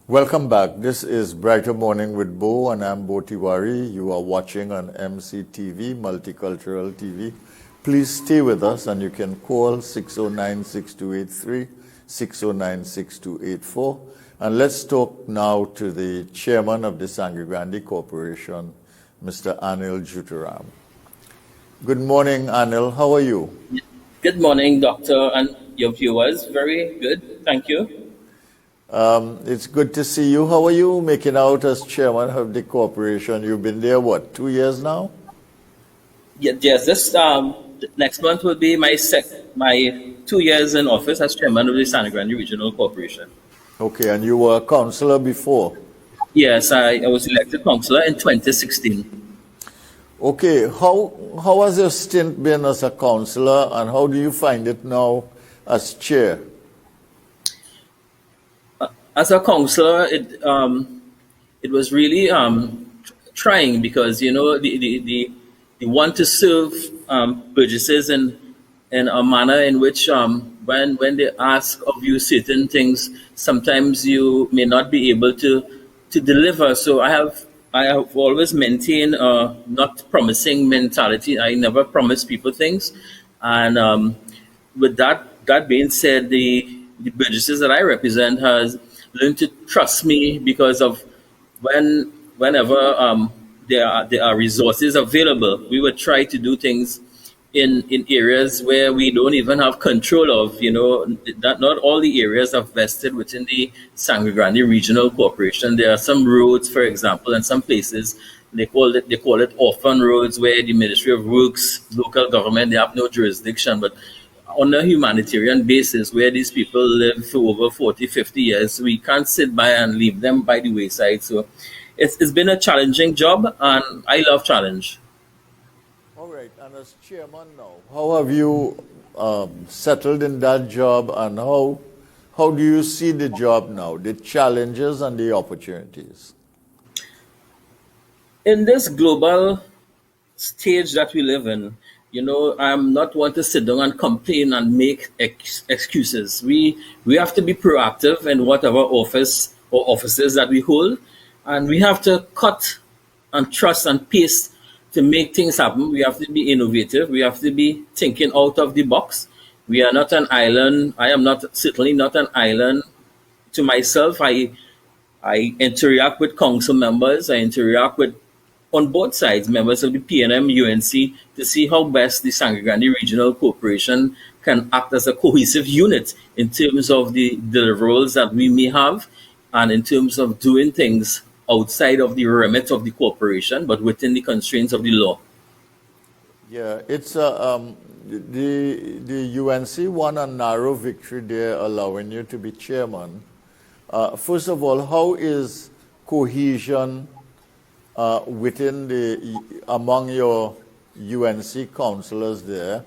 Welcome back. This is Brighter Morning with Bo, and I'm Bo Tiwari. You are watching on MCTV, Multicultural TV. Please stay with us, and you can call 609-6283, 609-6284. And let's talk now to the chairman of the Sangre Grande Corporation, Mr. Anil Juteram. Good morning, Anil. How are you? Good morning, Doctor, and your viewers. Very good. Thank you. It's good to see you. How are you making out as chairman of the corporation? You've been there, what, 2 years now? Yes, this next month will be my 2 years in office as chairman of the Sangre Grande Regional Corporation. Okay, and you were a councillor before? Yes, I was elected councillor in 2016. Okay, how has your stint been as a councillor, and how do you find it now as chair? As a councillor, it was really trying because they want to serve burgesses in a manner in which when they ask of you certain things, sometimes you may not be able to deliver. So I have always maintained a not promising mentality. I never promise people things, and with that being said, the burgesses that I represent has learned to trust me because of whenever there are resources available, we would try to do things in areas where we don't even have control of. That not all the areas are vested within the Sangre Grande Regional Corporation. There are some roads, for example, in some places they call it orphan roads, where the Ministry of Works, local government, they have no jurisdiction. But on a humanitarian basis, where these people live for over 40, 50 years, we can't sit by and leave them by the wayside. So it's been a challenging job, and I love challenge. All right, and as chairman now, how have you settled in that job, and how do you see the job now, the challenges and the opportunities? In this global stage that we live in, I'm not one to sit down and complain and make excuses. We have to be proactive in whatever office or offices that we hold, and we have to cut and trust and pace to make things happen. We have to be innovative. We have to be thinking out of the box. We are not an island. I am certainly not an island to myself. I interact with council members. I interact with, on both sides, members of the PNM, UNC, to see how best the Sangre Grande Regional Corporation can act as a cohesive unit in terms of the deliverables that we may have, and in terms of doing things outside of the remit of the corporation, but within the constraints of the law. Yeah, it's the UNC won a narrow victory there, allowing you to be chairman. First of all, how is cohesion among your UNC councillors there?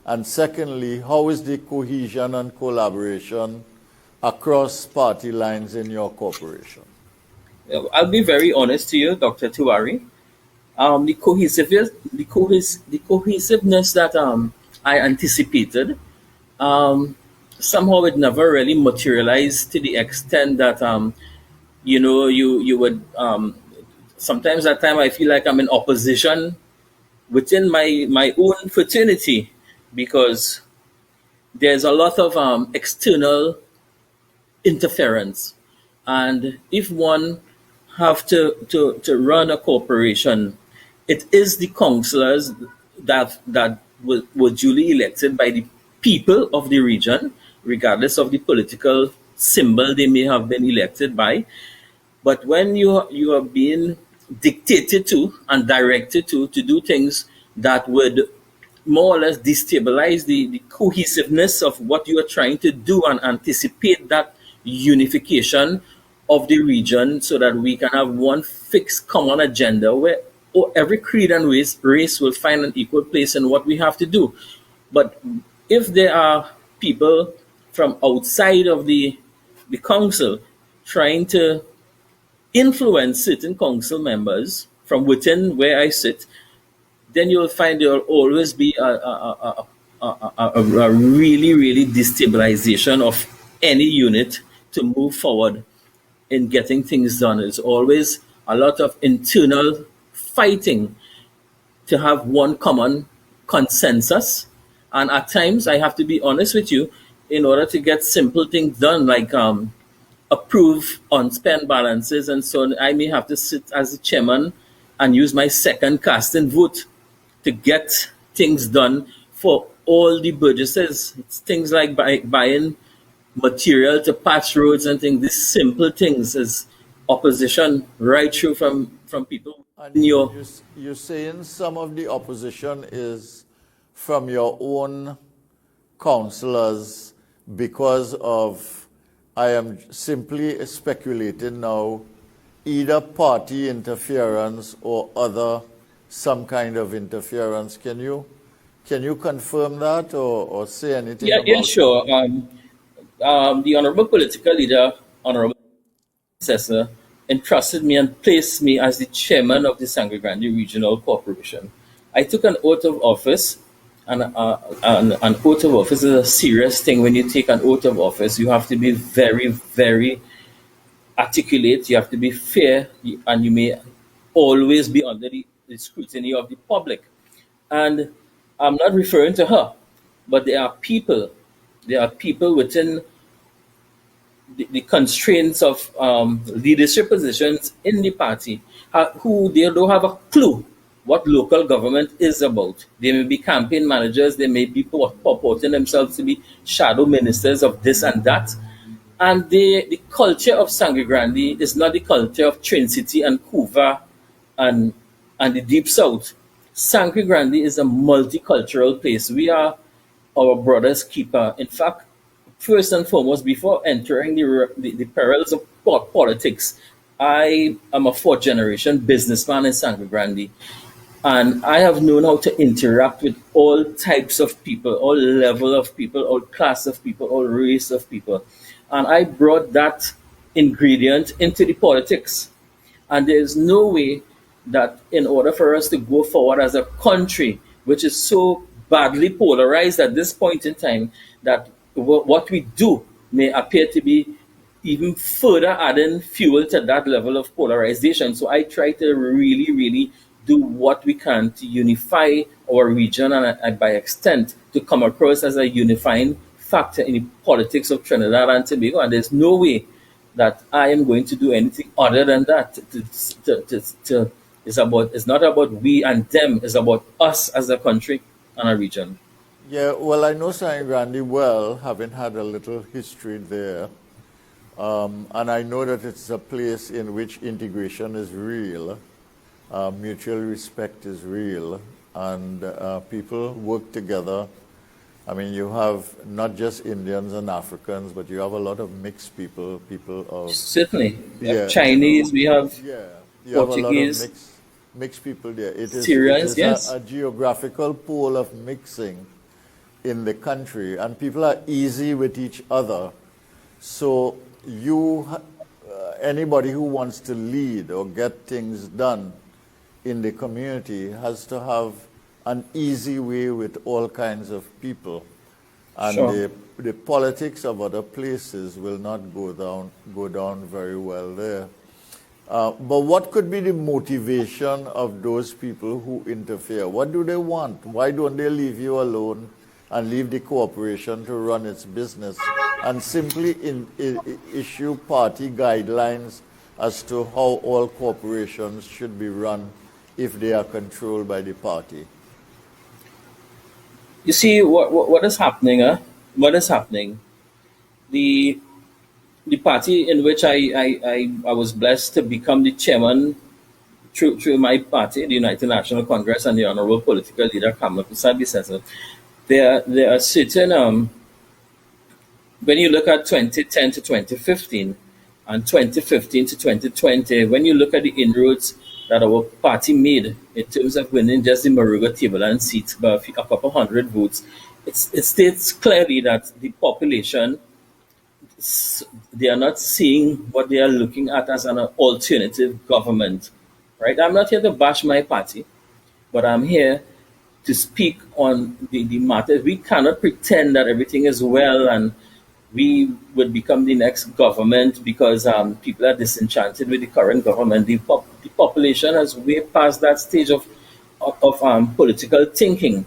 And secondly, how is the cohesion and collaboration across party lines in your corporation? I'll be very honest to you, Dr. Tiwari. The cohesiveness that I anticipated, somehow it never really materialized to the extent that you would. Sometimes at times I feel like I'm in opposition within my own fraternity, because there's a lot of external interference. And if one have to run a corporation, it is the councillors that were duly elected by the people of the region, regardless of the political symbol they may have been elected by. But when you are being dictated to and directed to do things that would more or less destabilize the cohesiveness of what you are trying to do, and anticipate that unification of the region so that we can have one fixed common agenda where every creed and race will find an equal place in what we have to do. But if there are people from outside of the council trying to influence certain council members from within where I sit, then you'll find there will always be a really, really destabilization of any unit to move forward in getting things done. It's always a lot of internal fighting to have one common consensus. And at times, I have to be honest with you, in order to get simple things done, like approve unspent balances and so on, I may have to sit as the chairman and use my second casting vote to get things done for all the burgesses. It's things like buying material to patch roads and things. These simple things is opposition right through from people And in your you're saying some of the opposition is from your own councillors because of, I am simply speculating now, either party interference or other some kind of interference. Can you confirm that or say anything yeah, about yeah, it? sure. The honorable political leader, honorable successor, entrusted me and placed me as the chairman of the Sangre Grande Regional Corporation. I took an oath of office, and an oath of office is a serious thing. When you take an oath of office, you have to be very, very articulate, you have to be fair, and you may always be under the scrutiny of the public. And I'm not referring to her, but there are people within the constraints of leadership positions in the party who they don't have a clue what local government is about. They may be campaign managers, they may be purporting themselves to be shadow ministers of this and that. And the culture of Sangre Grande is not the culture of Train City and Couva and, and the Deep South. Sangre Grande is a multicultural place. We are our brother's keeper. In fact, first and foremost, before entering the perils of politics, I am a fourth generation businessman in Sangre Grande. And I have known how to interact with all types of people, all level of people, all class of people, all race of people. And I brought that ingredient into the politics. And there is no way that in order for us to go forward as a country, which is so badly polarized at this point in time, that what we do may appear to be even further adding fuel to that level of polarization. So I try to really, really do what we can to unify our region and by extent to come across as a unifying factor in the politics of Trinidad and Tobago. And there's no way that I am going to do anything other than that. It's not about we and them, it's about us as a country and a region. Yeah, well, I know San Grande well, having had a little history there. And I know that it's a place in which integration is real, mutual respect is real, and people work together. I mean, you have not just Indians and Africans, but you have a lot of mixed people of... Certainly. We have Yeah, Chinese, we have yeah, you have a lot of Portuguese, mixed people there. It Syrians, is yes. a geographical pool of mixing in the country, and people are easy with each other. So anybody who wants to lead or get things done in the community has to have an easy way with all kinds of people. And Sure. the politics of other places will not go down very well there. But what could be the motivation of those people who interfere? What do they want? Why don't they leave you alone and leave the corporation to run its business and simply issue party guidelines as to how all corporations should be run if they are controlled by the party? You see what is happening, huh? What is happening? The party in which I was blessed to become the chairman through my party, the United National Congress, and the honorable political leader Kamala Kusabi says it. There are certain when you look at 2010 to 2015 and 2015 to 2020, when you look at the inroads that our party made in terms of winning just the Moruga table and seats by a couple hundred votes, it states clearly that the population, they are not seeing what they are looking at as an alternative government. Right? I'm not here to bash my party, but I'm here to speak on the matter. We cannot pretend that everything is well and we would become the next government because people are disenchanted with the current government. The population has way past that stage of political thinking.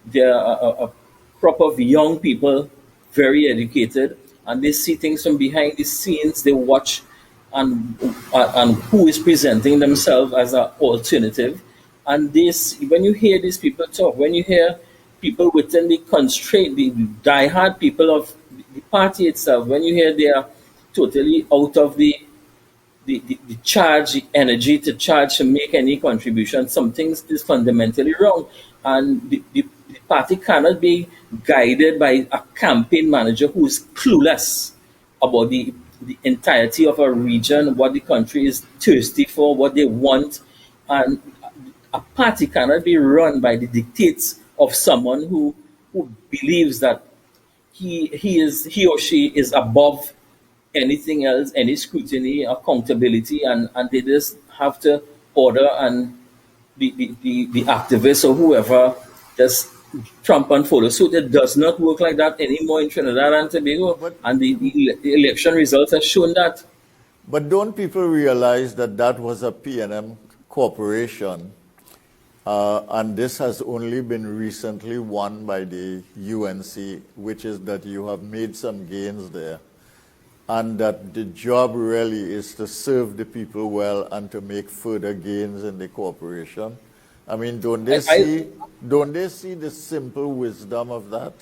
There are a crop of young people, very educated, and they see things from behind the scenes. They watch and who is presenting themselves as an alternative. And this, when you hear these people talk, when you hear people within the constraint, the diehard people of the party itself, when you hear they are totally out of the charge, the energy to charge to make any contribution, something is fundamentally wrong. And the party cannot be guided by a campaign manager who is clueless about the entirety of a region, what the country is thirsty for, what they want. And a party cannot be run by the dictates of someone who believes that he or she is above anything else, any scrutiny, accountability, and they just have to order and the activists or whoever just trump and follow. So it does not work like that anymore in Trinidad and Tobago. But And the election results have shown that. But don't people realize that that was a P&M corporation, and this has only been recently won by the UNC, which is that you have made some gains there, and that the job really is to serve the people well and to make further gains in the corporation? I mean, don't they see the simple wisdom of that?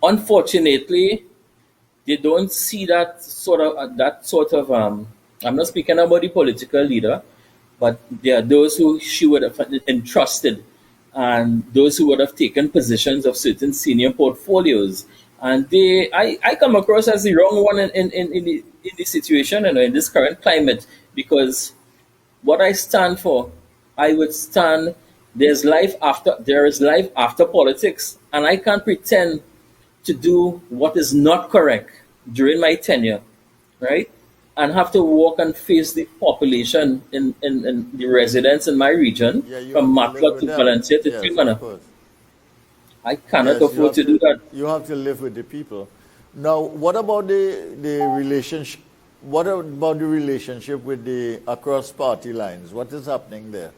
Unfortunately, they don't see that sort of I'm not speaking about the political leader, but there are those who she would have entrusted and those who would have taken positions of certain senior portfolios. And I come across as the wrong one in the situation and in this current climate, because what I stand for, I would stand there is life after politics, and I can't pretend to do what is not correct during my tenure, right? And have to walk and face the population in the residents in my region, Yeah, you from have to live Matla with to them. Valencia to Yes, of Trimana. course. I cannot Yes, you afford have to do that. you have to live with the people. Now, what about the relationship? What about the relationship with the across party lines? What is happening there?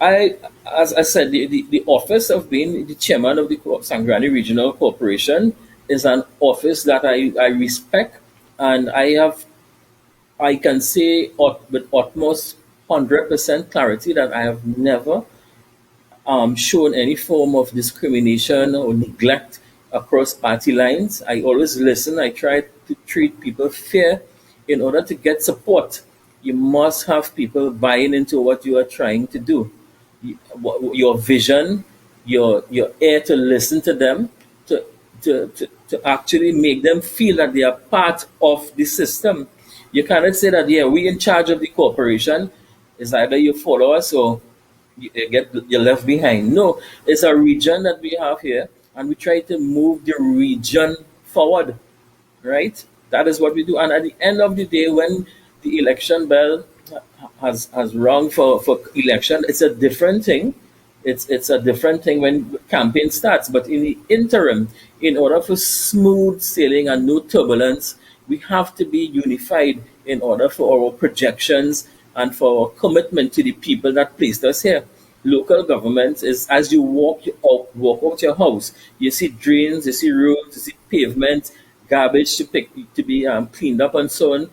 As I said, the office of being the chairman of the Sangre Regional Corporation is an office that I respect, and I can say with utmost 100% clarity that I have never shown any form of discrimination or neglect across party lines. I always listen. I try to treat people fair in order to get support. You must have people buying into what you are trying to do. Your vision, you're here to listen to them, to actually make them feel that they are part of the system. You cannot say that, yeah, we in charge of the corporation. It's either you follow us or you're left behind. No, it's a region that we have here, and we try to move the region forward, right? That is what we do. And at the end of the day, when the election bell has rung for election, it's a different thing. It's a different thing when campaign starts. But in the interim, in order for smooth sailing and no turbulence, we have to be unified in order for our projections and for our commitment to the people that placed us here. Local government is as you walk out your house, you see drains, you see roads, you see pavement, garbage to be cleaned up and so on.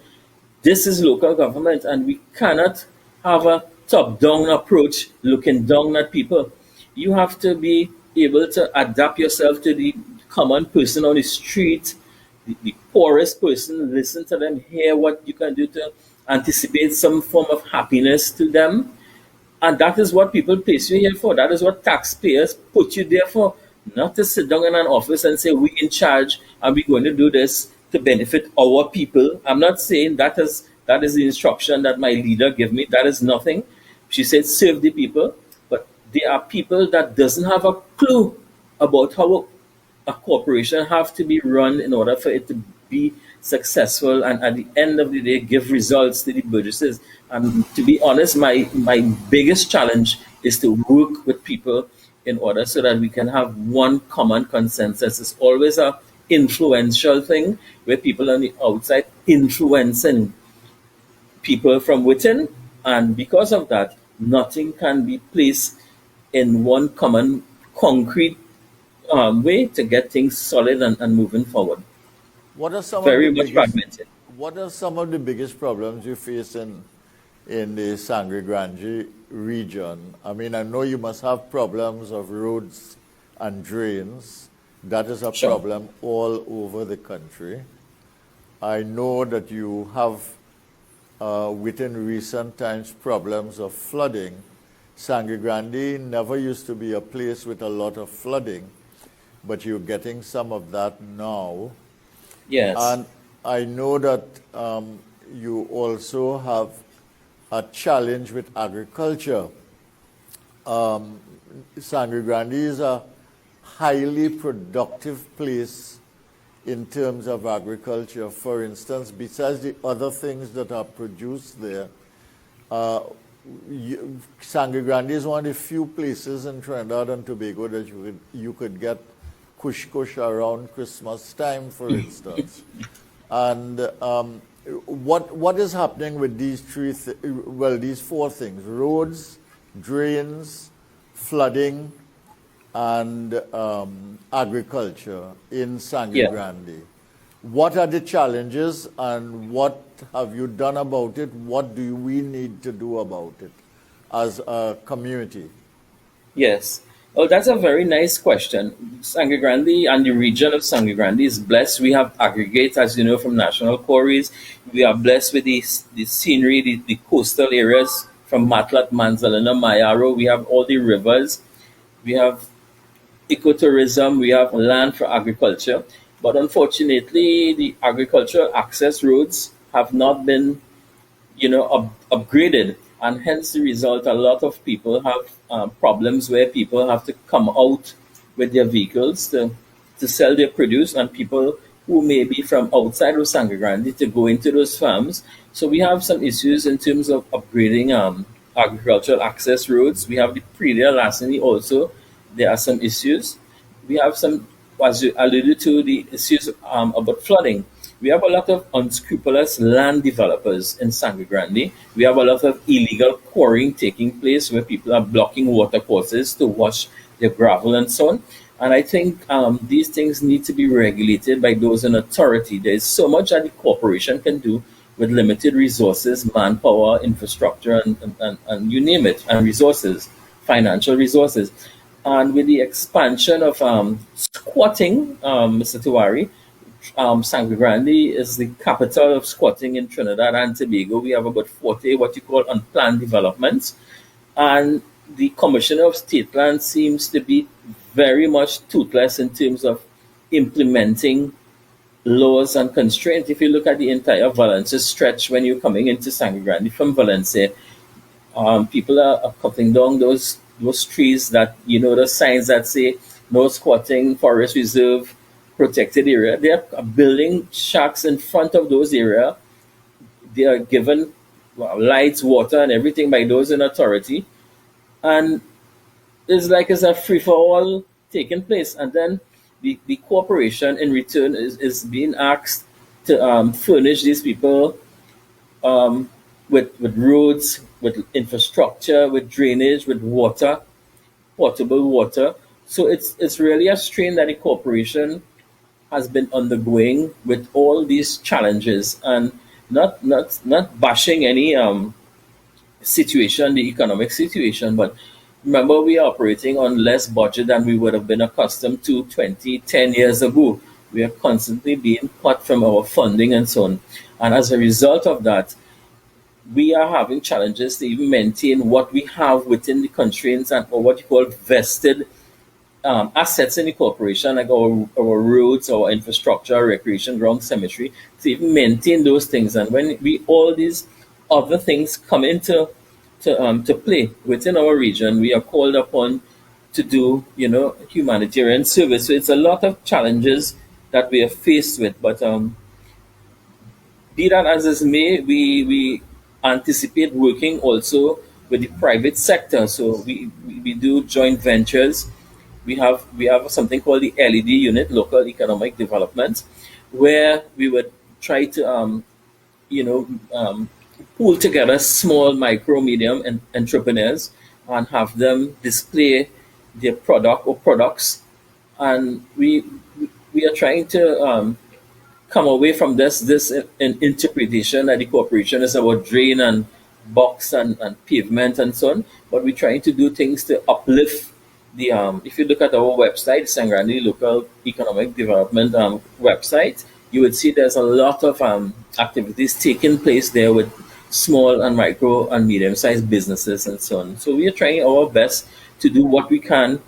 This is local government, and we cannot have a top-down approach looking down at people. You have to be able to adapt yourself to the common person on the street, the poorest person, listen to them, hear what you can do to anticipate some form of happiness to them. And that is what people place you here for. That is what taxpayers put you there for. Not to sit down in an office and say, we in charge and we're going to do this to benefit our people. I'm not saying that is the instruction that my leader gave me. That is nothing. She said, serve the people. But there are people that doesn't have a clue about how a corporation have to be run in order for it to be successful and at the end of the day give results to the burgesses. And to be honest, my biggest challenge is to work with people in order so that we can have one common consensus. It's always a influential thing where people on the outside influencing people from within, and because of that, nothing can be placed in one common concrete way to get things solid and moving forward. What are some of the Very much biggest fragmented. What are some of the biggest problems you face in the Sangre Grande region? I mean, I know you must have problems of roads and drains. That is a Sure. problem all over the country. I know that you have, within recent times, problems of flooding. Sangre Grande never used to be a place with a lot of flooding, but you're getting some of that now. Yes. And I know that you also have a challenge with agriculture. Sangre Grande is a highly productive place in terms of agriculture. For instance, besides the other things that are produced there, Sangre Grande is one of the few places in Trinidad and Tobago that you could get kush kush around Christmas time, for instance. And what is happening with these these four things: roads, drains, flooding, and agriculture in Sangre Yeah. Grande? What are the challenges, and what have you done about it? What do we need to do about it as a community? Yes. Oh, that's a very nice question. Sangre Grande and the region of Sangre Grande is blessed. We have aggregates, as you know, from national quarries. We are blessed with the scenery, the coastal areas from Matlat, Manzalina, Mayaro. We have all the rivers. We have ecotourism. We have land for agriculture. But unfortunately, the agricultural access roads have not been upgraded, and hence the result, a lot of people have problems where people have to come out with their vehicles to sell their produce, and people who may be from outside of Sangre Grande to go into those farms. So we have some issues in terms of upgrading agricultural access roads. We have the Prida Lassini also. There are some issues. We have some, as you alluded to, the issues about flooding. We have a lot of unscrupulous land developers in Sangre Grande. We have a lot of illegal quarrying taking place where people are blocking watercourses to wash their gravel and so on. And I think these things need to be regulated by those in authority. There is so much that the corporation can do with limited resources, manpower, infrastructure, and you name it, and resources, financial resources. And with the expansion of squatting, Mr. Tiwari, Sangre Grande is the capital of squatting in Trinidad and Tobago. We have about 40 what you call unplanned developments. And the Commissioner of State Land seems to be very much toothless in terms of implementing laws and constraints. If you look at the entire Valencia stretch when you're coming into Sangre Grande from Valencia, people are cutting down those trees that, the signs that say no squatting, forest reserve, protected area. They are building shacks in front of those areas. They are given lights, water, and everything by those in authority. And it's a free for all taking place. And then the corporation in return is being asked to furnish these people with roads, with infrastructure, with drainage, with water, potable water. So it's really a strain that the corporation has been undergoing with all these challenges, and not bashing any situation, the economic situation, but remember, we are operating on less budget than we would have been accustomed to 10 years ago. We are constantly being cut from our funding and so on. And as a result of that, we are having challenges to even maintain what we have within the constraints and or what you call vested assets in the corporation, like our roads, our infrastructure, recreation ground, cemetery, to even maintain those things. And when all these other things come into to play within our region, we are called upon to do, humanitarian service. So it's a lot of challenges that we are faced with. But be that as it may, we anticipate working also with the private sector. So we do joint ventures we have something called the LED unit, local economic development, where we would try to you know, pull together small, micro, medium entrepreneurs and have them display their product or products. And we are trying to come away from this interpretation that the corporation is about drain and box and pavement and so on. But we're trying to do things to uplift the if you look at our website, Grandi Local Economic Development website, you would see there's a lot of activities taking place there with small and micro and medium sized businesses and so on. So we are trying our best to do what we can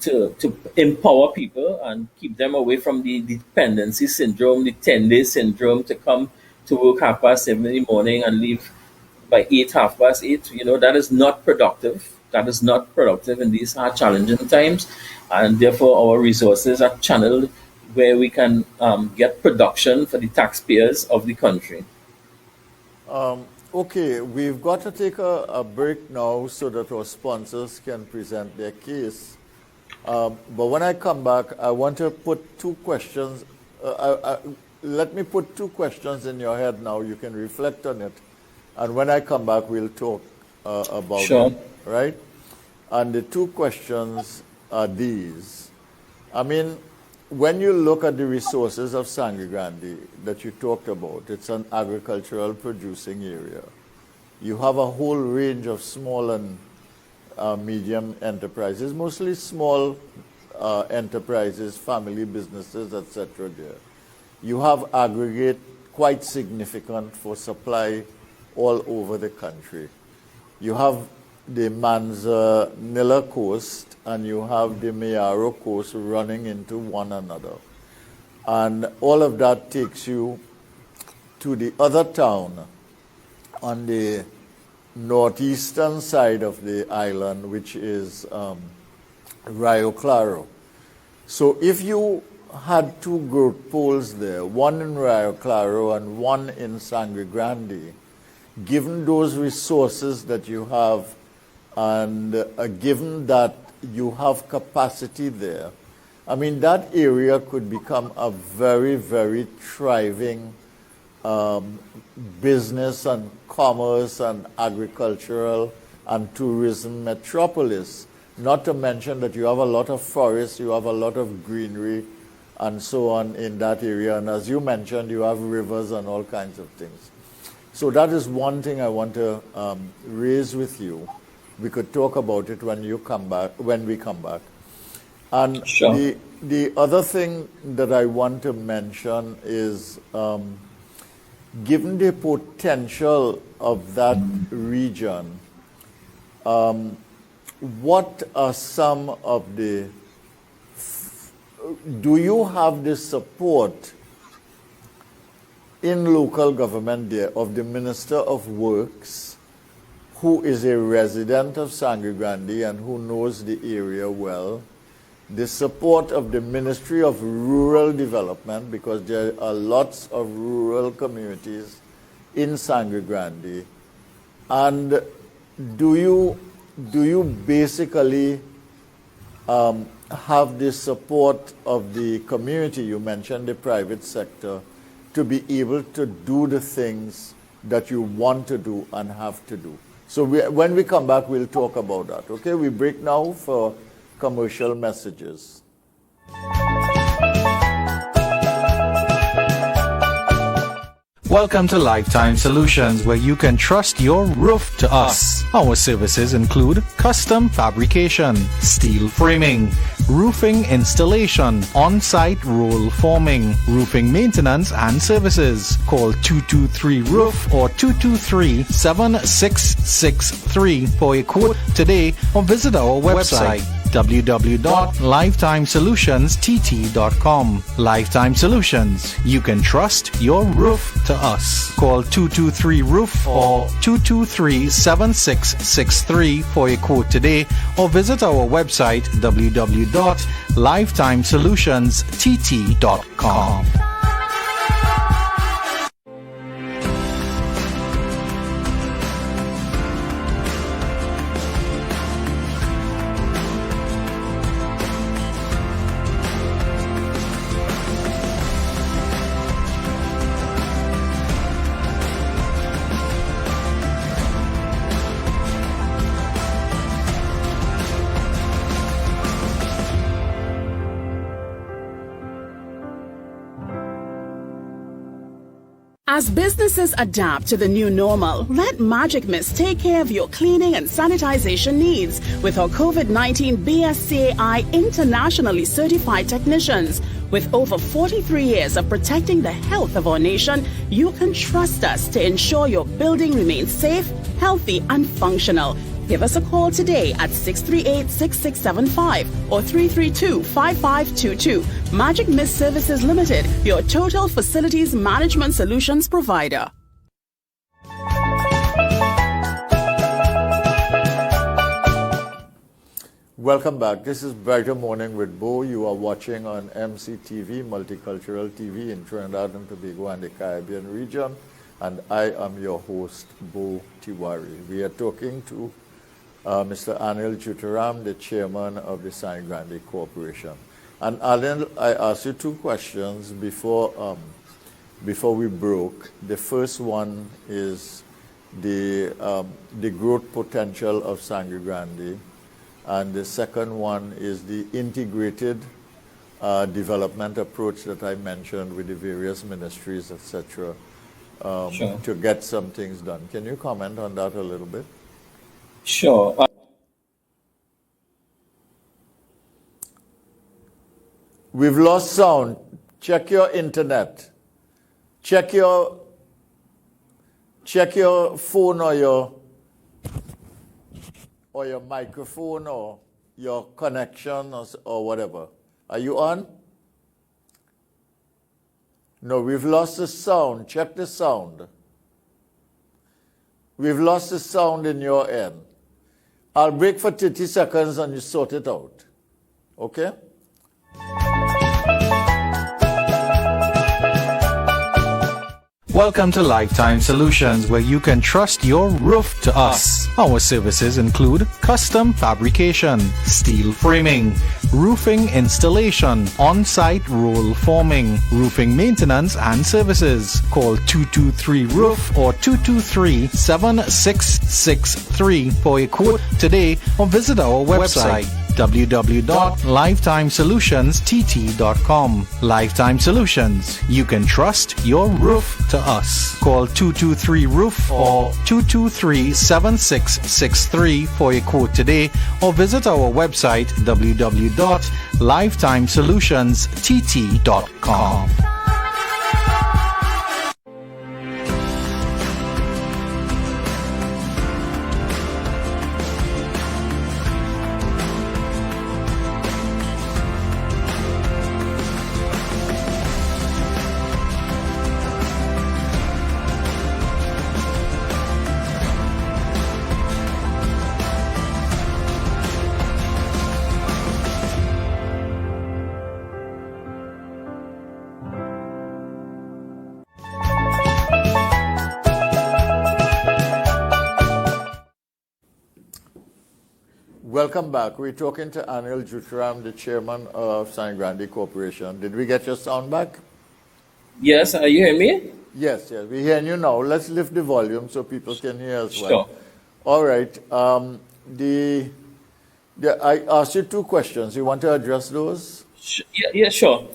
to empower people and keep them away from the dependency syndrome, the 10-day syndrome, to come to work 7:30 in the morning and leave by 8, 8:30. You know, that is not productive. That is not productive in these hard, challenging times. And therefore, our resources are channeled where we can get production for the taxpayers of the country. Okay, we've got to take a break now so that our sponsors can present their case. But when I come back, I want to put two questions. Let me put two questions in your head now. You can reflect on it. And when I come back, we'll talk about Sure. it, right? And the two questions are these. I mean, when you look at the resources of Sangre Grande that you talked about, it's an agricultural producing area. You have a whole range of small and medium enterprises, mostly small enterprises, family businesses, etc. there. You have aggregate quite significant for supply all over the country. You have the Manzanilla coast and you have the Mayaro coast running into one another. And all of that takes you to the other town on the northeastern side of the island, which is Rio Claro. So if you had two growth poles there, one in Rio Claro and one in Sangre Grande, given those resources that you have and given that you have capacity there, I mean, that area could become a very, very thriving business and commerce and agricultural and tourism metropolis. Not to mention that you have a lot of forests, you have a lot of greenery and so on in that area. And as you mentioned, you have rivers and all kinds of things. So that is one thing I want to raise with you. We could talk about it when you come back, when we come back. And Sure. the other thing that I want to mention is, given the potential of that region, what are some of the, do you have the support in local government there of the Minister of Works, who is a resident of Sangre Grande and who knows the area well, the support of the Ministry of Rural Development, because there are lots of rural communities in Sangre Grande, and do you basically have the support of the community? You mentioned the private sector, to be able to do the things that you want to do and have to do. So when we come back, we'll talk about that. Okay, we break now for commercial messages. Welcome to Lifetime Solutions, where you can trust your roof to us. Our services include custom fabrication, steel framing, roofing installation, on-site roll forming, roofing maintenance and services. Call 223-ROOF or 223-7663 for a quote today or visit our website www.lifetimesolutionst.com. Lifetime Solutions. You can trust your roof to us. Call 223-ROOF or 223-7663 for a quote today or visit our website www.lifetimesolutionstt.com. As businesses adapt to the new normal, let Magic Mist take care of your cleaning and sanitization needs with our COVID-19 BSCAI internationally certified technicians. With over 43 years of protecting the health of our nation, you can trust us to ensure your building remains safe, healthy, and functional. Give us a call today at 638-6675 or 332-5522. Magic Mist Services Limited, your total facilities management solutions provider. Welcome back. This is Brighter Morning with Bo. You are watching on MCTV, Multicultural TV in Trinidad and Tobago and the Caribbean region. And I am your host, Bo Tiwari. We are talking to Mr. Anil Juteram, the chairman of the Grande Cooporation. And Anil, I asked you two questions before we broke. The first one is the growth potential of Sangre Grandi, and the second one is the integrated development approach that I mentioned with the various ministries, etc., Sure. to get some things done. Can you comment on that a little bit? Sure. We've lost sound. Check your internet. Check your phone or your microphone or your connection or whatever. Are you on? No, we've lost the sound. Check the sound. We've lost the sound in your end. I'll break for 30 seconds and you sort it out. Okay? Welcome to Lifetime Solutions, where you can trust your roof to us. Our services include custom fabrication, steel framing, roofing installation, on-site roll forming, roofing maintenance and services. Call 223-ROOF or 223-7663 for a quote today or visit our website www.lifetimesolutionstt.com. Lifetime Solutions. You can trust your roof to us. Call 223-ROOF or 223-7663 for a quote today or visit our website www.lifetimesolutionstt.com. Welcome back. We're talking to Anil Juteram, the chairman of Grande Cooporation. Did we get your sound back? Yes, you hear me? Yes, we're hearing you now. Let's lift the volume so people can hear as well. Sure. All right. I asked you two questions. You want to address those? Yeah, sure.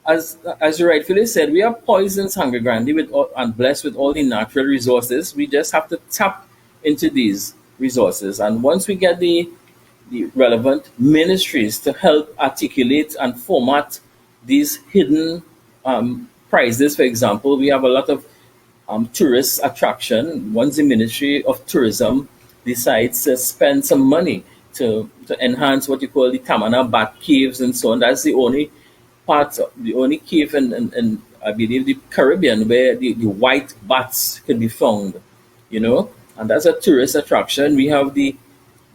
As you rightfully said, we are poised in Sangre Grande and blessed with all the natural resources. We just have to tap into these resources. And once we get the relevant ministries to help articulate and format these hidden prizes, for example, we have a lot of tourist attraction. Once the Ministry of Tourism decides to spend some money to enhance what you call the Tamana Bat Caves and so on, that's the only cave in I believe the Caribbean where the white bats can be found, and that's a tourist attraction. We have the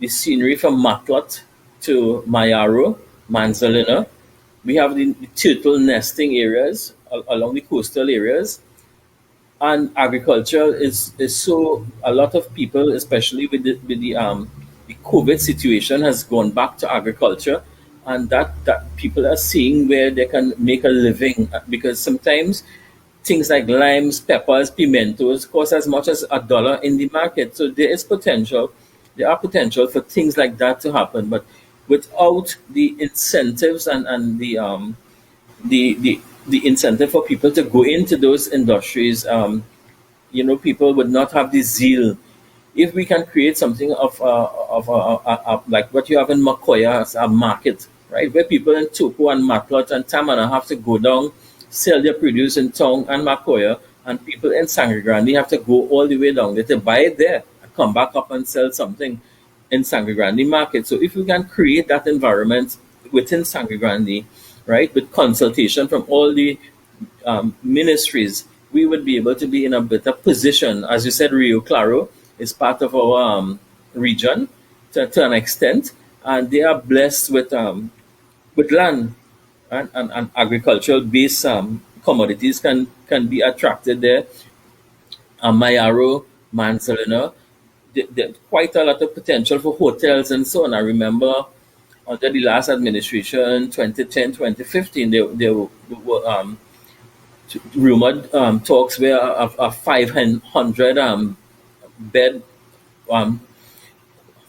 scenery from Matlot to Mayaro, Manzalina. We have the turtle nesting areas along the coastal areas. And agriculture is so, a lot of people, especially with the COVID situation, has gone back to agriculture. And that people are seeing where they can make a living, because sometimes things like limes, peppers, pimentos cost as much as $1 in the market. So there are potential for things like that to happen, but without the incentives and the the incentive for people to go into those industries, people would not have the zeal. If we can create something like what you have in Makoya as a market, right, where people in Topo and Matlot and Tamana have to go down, sell their produce in Tong and Makoya, and people in Sangre Grande have to go all the way down there to buy it there and come back up and sell something in Sangre Grande market. So if we can create that environment within Sangre Grande, right, with consultation from all the ministries, we would be able to be in a better position. As you said, Rio Claro is part of our region to an extent, and they are blessed with land, and agricultural based commodities can be attracted there. Mayaro, Mansalina, there's quite a lot of potential for hotels and so on. I remember under the last administration, 2010, 2015, there were rumored talks where a 500 bed,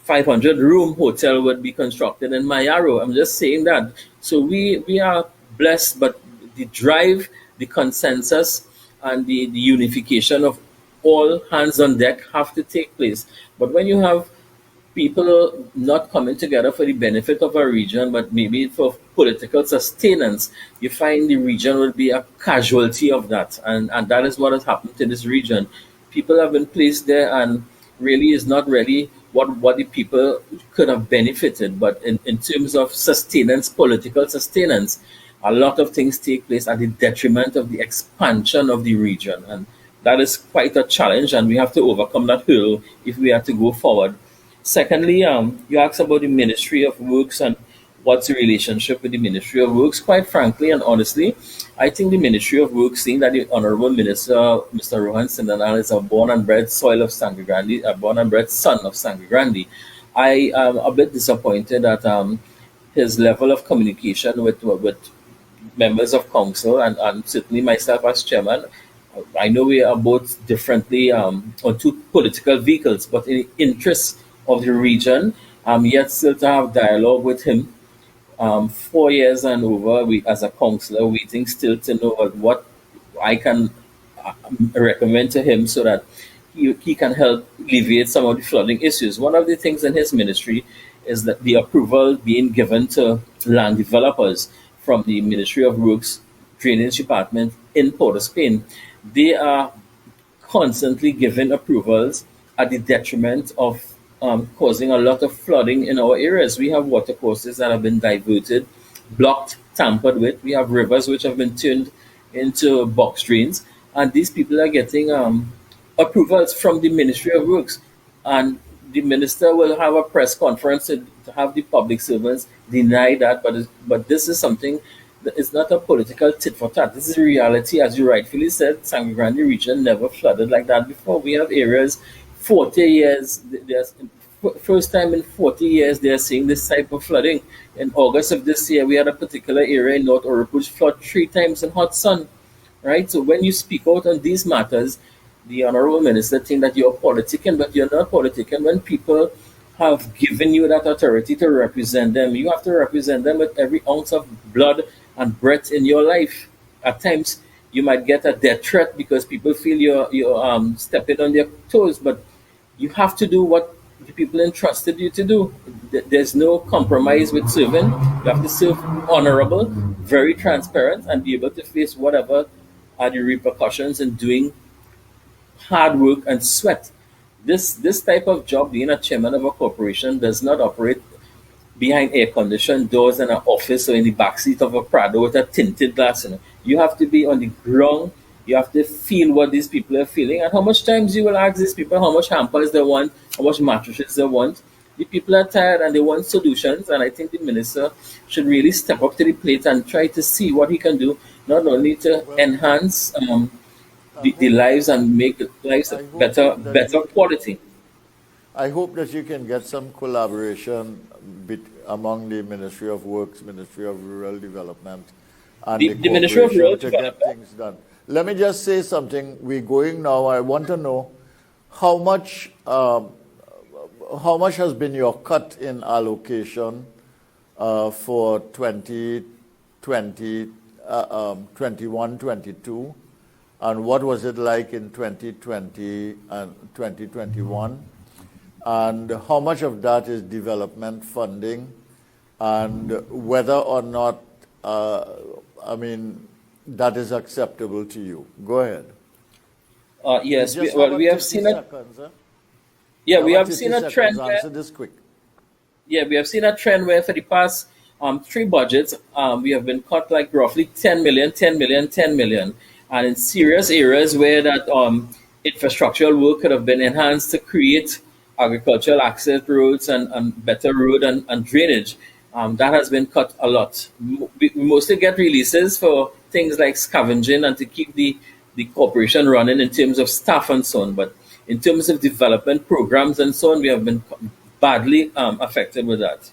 500 room hotel would be constructed in Mayaro. I'm just saying that. So we are blessed, but the drive, the consensus, and the unification of all hands on deck have to take place. But when you have people not coming together for the benefit of a region, but maybe for political sustenance, you find the region will be a casualty of that. And that is what has happened to this region. People have been placed there and really is not really what the people could have benefited. But in terms of sustenance, political sustenance, a lot of things take place at the detriment of the expansion of the region. And that is quite a challenge, and we have to overcome that hurdle if we are to go forward. Secondly, you asked about the Ministry of Works and what's the relationship with the Ministry of Works. Quite frankly and honestly, I think the Ministry of Works, seeing that the Honorable Minister, Mr. Rohan Sindanal, is a born and bred soil of Sangre Grande, a born and bred son of Sangre Grande, I am a bit disappointed at his level of communication with members of council and certainly myself as chairman. I know we are both differently on two political vehicles, but in the interest of the region, yet still to have dialogue with him. 4 years and over, we as a councillor waiting still to know what I can recommend to him so that he can help alleviate some of the flooding issues. One of the things in his ministry is that the approval being given to land developers from the Ministry of Works Drainage Department in Port of Spain. They are constantly giving approvals at the detriment of causing a lot of flooding in our areas. We have watercourses that have been diverted, blocked, tampered with. We have rivers which have been turned into box drains. And these people are getting approvals from the Ministry of Works. And the minister will have a press conference to have the public servants deny that. But this is something that is not a political tit for tat. This is reality. As you rightfully said, Sangre Grande region never flooded like that before. We have areas 40 years, there's first time in 40 years they're seeing this type of flooding. In August of this year, we had a particular area in North Oropouche flood 3 times in hot sun, right? So when you speak out on these matters, the Honorable Minister think that you're politicking, but you're not politicking. When people have given you that authority to represent them, you have to represent them with every ounce of blood and breath in your life. At times, you might get a death threat because people feel you're stepping on their toes, but you have to do what the people entrusted you to do. There's no compromise with serving. You have to serve honorable, very transparent, and be able to face whatever are the repercussions in doing hard work and sweat. This type of job, being a chairman of a corporation, does not operate behind air-conditioned doors in an office or in the backseat of a Prado with a tinted glass. You have to be on the ground. You have to feel what these people are feeling, and how much times you will ask these people how much hampers they want, how much mattresses they want. The people are tired and they want solutions, and I think the minister should really step up to the plate and try to see what he can do, not only to enhance the lives and make lives better quality. I hope that you can get some collaboration among the Ministry of Works, Ministry of Rural Development, and the Ministry of Rural to get things done. Let me just say something. We're going now. I want to know how much has been your cut in allocation for 2020 21, 22? And what was it like in 2020 and 2021? And how much of that is development funding? And whether or not, that is acceptable to you. Go ahead. Yes, Just we have 50 seen a seconds, huh? yeah we have 50 seen a seconds, trend where, answer this quick. yeah, we have seen a trend where for the past three budgets, we have been cut like roughly 10 million, 10 million, 10 million. And in serious areas where that infrastructural work could have been enhanced to create agricultural access roads and better road and drainage, that has been cut a lot. We mostly get releases for things like scavenging and to keep the corporation running in terms of staff and so on. But in terms of development programs and so on, we have been badly affected with that.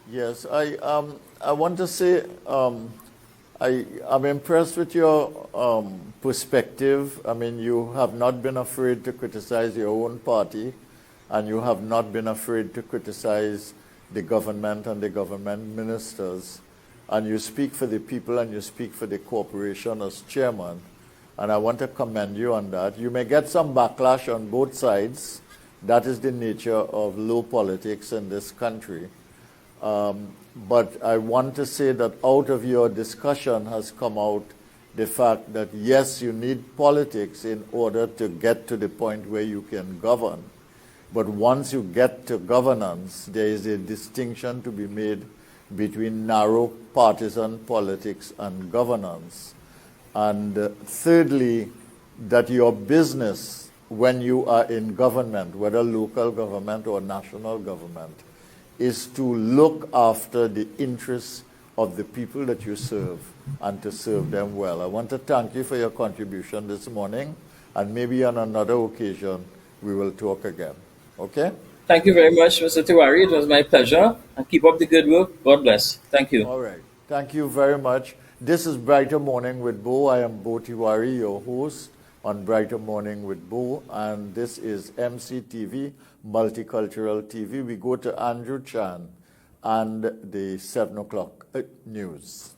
Yes, I want to say I'm impressed with your perspective. I mean, you have not been afraid to criticize your own party, and you have not been afraid to criticize the government and the government ministers. And you speak for the people and you speak for the corporation as chairman. And I want to commend you on that. You may get some backlash on both sides. That is the nature of low politics in this country. But I want to say that out of your discussion has come out the fact that, yes, you need politics in order to get to the point where you can govern. But once you get to governance, there is a distinction to be made between narrow partisan politics and governance. And thirdly, that your business, when you are in government, whether local government or national government, is to look after the interests of the people that you serve and to serve them well. I want to thank you for your contribution this morning, and maybe on another occasion we will talk again. Okay? Thank you very much, Mr. Tiwari. It was my pleasure. And keep up the good work. God bless. Thank you. All right. Thank you very much. This is Brighter Morning with Bo. I am Bo Tiwari, your host on Brighter Morning with Bo, and this is MCTV, Multicultural TV. We go to Andrew Chan and the 7 o'clock news.